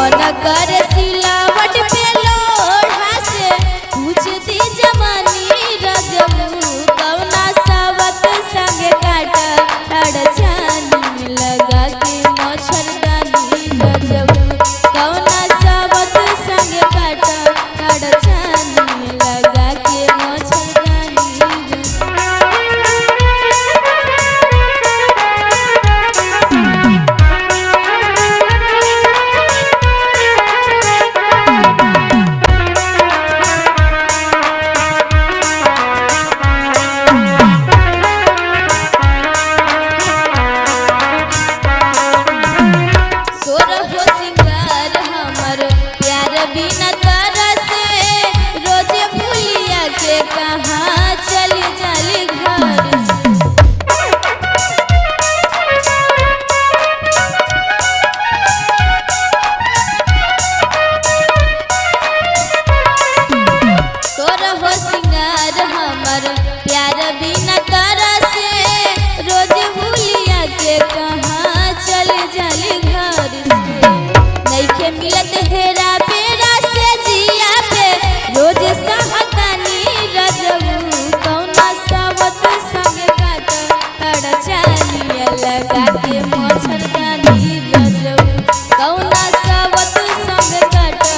मन कर सिलावट पे लोढ़ा से पूछ दी जवानी रजबू कौना सावत संग काटा अड़चानी लगा के मच्छरदानी रजबू कौना सावत संग काटा अड़चानी लगा के मच्छरदानी बिना तरसे रोजे भूलिया के कहाँ चली जाली घर तोर हो सिंगार हमर प्यार बिना तरसे रोजे भूलिया के कहाँ चली जाली घर नइखे मिलत हेरा रोज सहतानी रजबू कौना सावत संग काटा अड़चानी लगा के मच्छरदानी रजबू कौना सावत संग काटा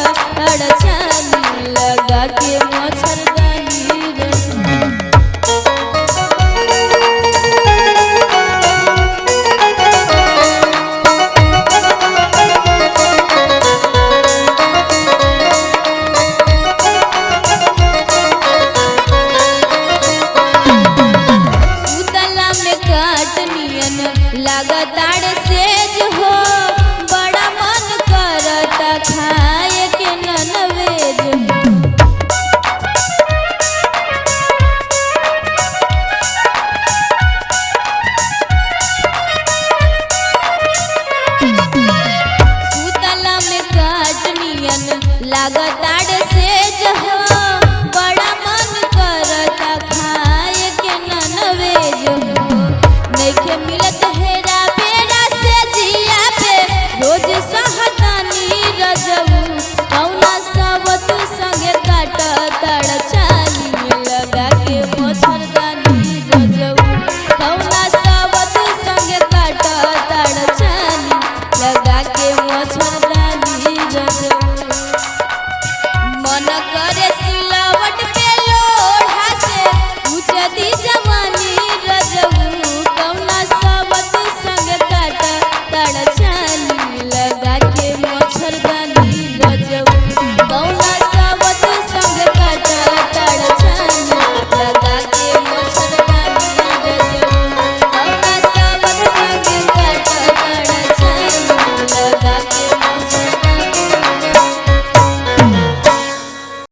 अड़चानी लगा के मच्छरदानी रजबू लगातार सेज हो बड़ा मन करता खाए के नॉनवेज सुतला में काटनियन लगातार सेज हो बड़ा मन करता खाए के नॉनवेज हो नइखे मिलत हेरा बेरा से जिया पे रोज सहतानी रजबू कौना सावत संगे काटा अड़चानी लगा के मच्छरदानी रजबू कौना सावत संगे काटा अड़चानी लगा के मच्छरदानी रजबू